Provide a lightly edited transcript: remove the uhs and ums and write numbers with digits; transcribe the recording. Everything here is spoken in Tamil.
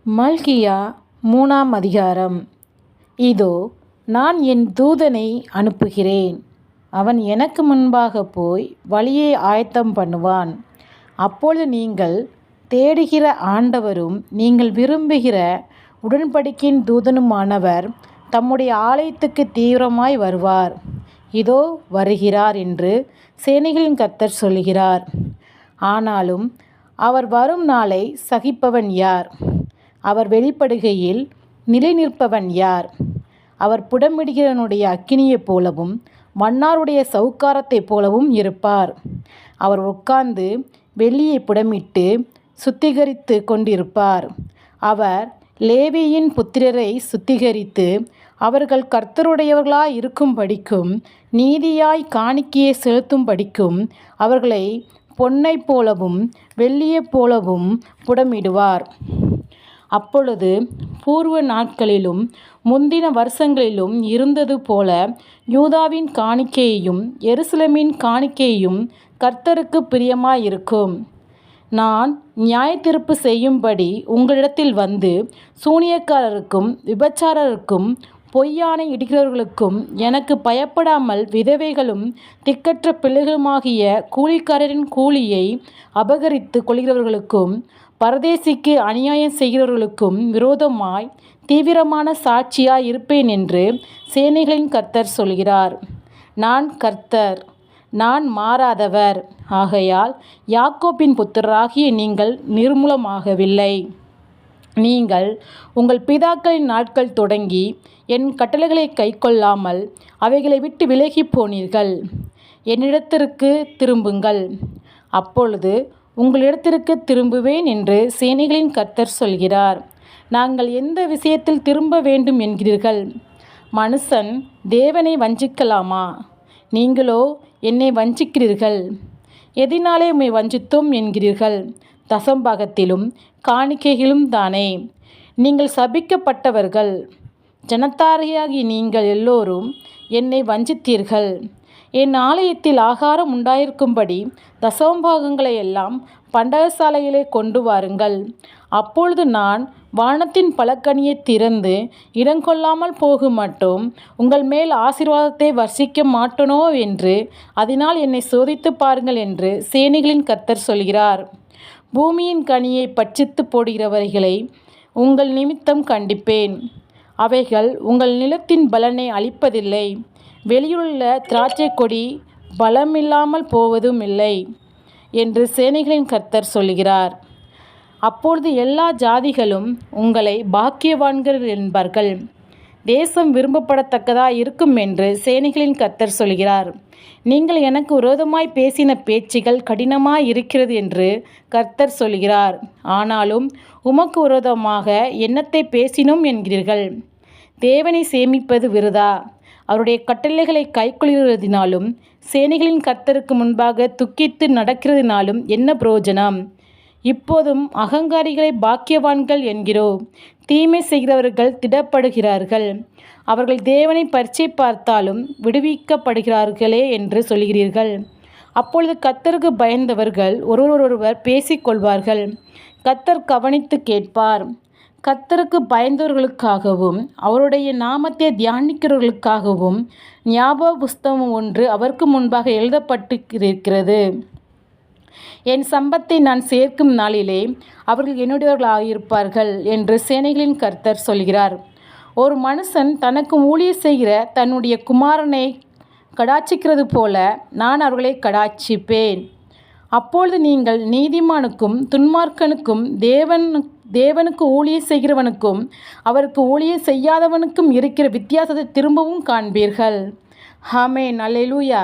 மல்கியா 3ஆம் அதிகாரம். இதோ, நான் என் தூதனை அனுப்புகிறேன். அவன் எனக்கு முன்பாக போய் வழியை ஆயத்தம் பண்ணுவான். அப்பொழுது நீங்கள் தேடுகிற ஆண்டவரும் நீங்கள் விரும்புகிற உடன்படிக்கையின் தூதனுமானவர் தம்முடைய ஆலயத்துக்கு தீவிரமாய் வருவார். இதோ வருகிறார் என்று சேனைகளின் கர்த்தர் சொல்கிறார். ஆனாலும் அவர் வரும் நாளை சகிப்பவன் யார்? அவர் வெளிப்படுகையில் நிலை நிற்பவன் யார்? அவர் புடமிடுகிறவனுடைய அக்கினியைப் போலவும் மன்னாருடைய சவுக்காரத்தைப் போலவும் இருப்பார். அவர் உட்கார்ந்து வெள்ளியை புடமிட்டு சுத்திகரித்து கொண்டிருப்பார். அவர் லேவியின் புத்திரரை சுத்திகரித்து அவர்கள் கர்த்தருடையவர்களாய் இருக்கும்படிக்கும் நீதியாய் காணிக்கையை செலுத்தும்படிக்கும் அவர்களை பொன்னைப் போலவும் வெள்ளியைப் போலவும் புடமிடுவார். அப்பொழுது பூர்வ நாட்களிலும் முந்தின வருஷங்களிலும் இருந்தது போல யூதாவின் காணிக்கையையும் எருசலேமின் காணிக்கையையும் கர்த்தருக்கு பிரியமாயிருக்கும். நான் நியாயத்தீர்ப்பு செய்யும்படி உங்களிடத்தில் வந்து சூனியக்காரருக்கும் விபச்சாரருக்கும் பொய்யானை இடுகிறவர்களுக்கும் எனக்கு பயப்படாமல் விதவைகளும் திக்கற்ற பிள்ளைகளுமாகிய கூலிக்காரரின் கூலியை அபகரித்து கொள்கிறவர்களுக்கும் பரதேசிக்கு அநியாயம் செய்கிறவர்களுக்கும் விரோதமாய் தீவிரமான சாட்சியாய் இருப்பேன் என்று சேனைகளின் கர்த்தர் சொல்கிறார். நான் கர்த்தர், நான் மாறாதவர். ஆகையால் யாக்கோபின் புத்திரராகிய நீங்கள் நிர்மூலமாகவில்லை. நீங்கள் உங்கள் பிதாக்களின் நாட்கள் தொடங்கி என் கட்டளைகளை கைக்கொள்ளாமல் அவைகளை விட்டு விலகி போனீர்கள். என்னிடத்திற்கு திரும்புங்கள், அப்பொழுது உங்களிடத்திற்கு திரும்புவேன் என்று சேனைகளின் கர்த்தர் சொல்கிறார். நாங்கள் எந்த விஷயத்தில் திரும்ப வேண்டும் என்கிறீர்கள்? மனுஷன் தேவனை வஞ்சிக்கலாமா? நீங்களோ என்னை வஞ்சிக்கிறீர்கள். எதினாலே உம்மை வஞ்சித்தோம் என்கிறீர்கள்? தசம்பாகத்திலும் காணிக்கைகளும் தானே. நீங்கள் சபிக்கப்பட்டவர்கள். ஜனத்தாரியாகி நீங்கள் எல்லோரும் என்னை வஞ்சித்தீர்கள். என் ஆலயத்தில் ஆகாரம் உண்டாயிருக்கும்படி தசமபாகங்களை எல்லாம் பண்டகசாலையிலே கொண்டு வாருங்கள். அப்பொழுது நான் வானத்தின் பலகணியை திறந்து இடங்கொள்ளாமல் போகுமட்டும் உங்கள் மேல் ஆசீர்வாதத்தை வர்ஷிக்க மாட்டேனோ என்று அதனால் என்னை சோதித்து பாருங்கள் என்று சேனைகளின் கர்த்தர் சொல்கிறார். பூமியின் கனியை பட்சித்து போடுகிறவர்களை உங்கள் நிமித்தம் கண்டிப்பேன். அவைகள் உங்கள் நிலத்தின் பலனை அளிப்பதில்லை. வெளியுள்ள திராட்சை கொடி பலமில்லாமல் போவதும் இல்லை என்று சேனைகளின் கர்த்தர் சொல்கிறார். அப்பொழுது எல்லா ஜாதிகளும் உங்களை பாக்கியவான்கள் என்பார்கள். தேசம் விரும்பப்படத்தக்கதாக இருக்கும் என்று சேனைகளின் கர்த்தர் சொல்கிறார். நீங்கள் எனக்கு விரோதமாய் பேசின பேச்சுகள் கடினமாய் இருக்கிறது என்று கர்த்தர் சொல்கிறார். ஆனாலும் உமக்கு விரோதமாக என்னத்தை பேசினோம் என்கிறீர்கள்? தேவனை சேமிப்பது விருதா, அவருடைய கட்டளைகளை கைக்கொள்கிறதினாலும் சேனைகளின் கர்த்தருக்கு முன்பாக துக்கித்து நடக்கிறதினாலும் என்ன பிரயோஜனம்? இப்போதும் அகங்காரிகளை பாக்கியவான்கள் என்கிறோம். தீமை செய்கிறவர்கள் திடப்படுகிறார்கள். அவர்கள் தேவனை பரீட்சை பார்த்தாலும் விடுவிக்கப்படுகிறார்களே என்று சொல்கிறீர்கள். அப்பொழுது கர்த்தருக்கு பயந்தவர்கள் ஒருவரொருவர் பேசிக்கொள்வார்கள். கர்த்தர் கவனித்து கேட்பார். கர்த்தருக்கு பயந்தவர்களுக்காகவும் அவருடைய நாமத்தை தியானிக்கிறவர்களுக்காகவும் ஞாபக புஸ்தகம் ஒன்று அவருக்கு முன்பாக எழுதப்பட்டிருக்கிறது. என் சம்பத்தை நான் சேர்க்கும் நாளிலே அவர்கள் என்னுடையவர்களாயிருப்பார்கள் என்று சேனைகளின் கர்த்தர் சொல்கிறார். ஒரு மனுஷன் தனக்கு ஊழியம் செய்கிற தன்னுடைய குமாரனை கடாட்சிக்கிறது போல நான் அவர்களை கடாட்சிப்பேன். அப்பொழுது நீங்கள் நீதிமானுக்கும் துன்மார்க்கனுக்கும் தேவனுக்கு ஊழியம் செய்கிறவனுக்கும் அவருக்கு ஊழியம் செய்யாதவனுக்கும் இருக்கிற வித்தியாசத்தை திரும்பவும் காண்பீர்கள். ஆமென். அல்லேலூயா.